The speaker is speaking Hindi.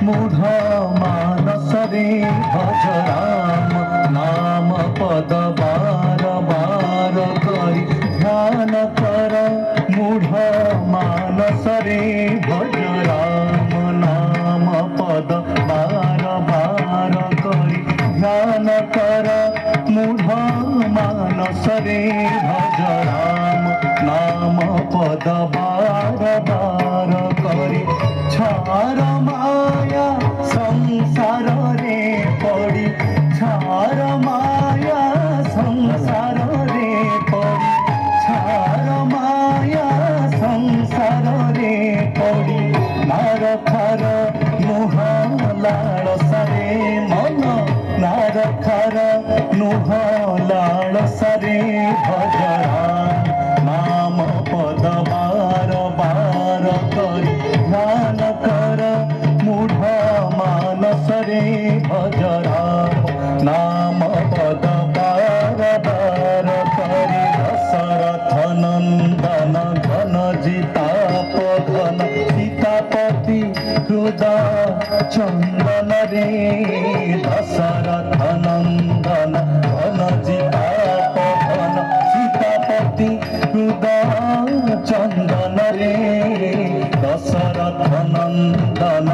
मूढ़ मानसरे भज राम नाम पद बार बार करी ध्यान कर मूढ़ मानसरे भज राम नाम पद बार बार करी ध्यान कर मूढ़ मानसरे भज राम नाम पद बार बार करी छार माया संसार रे पड़ी छार माया संसार रे पड़ी छार माया संसार रे पड़ी नार खार नुह लालसारे मन नार खार नुह लालसारे भज राम नाम पद बार बार करी ध्यान कर मूढ़ मानसरे भज राम नाम पद बार बार करी दशरथ नंदन घन जिताप घन सीतापति हृदय चंदन रे दशरथ नंदन घन जिताप घन सीतापति हृदय चंदन रे दशरथ नंदन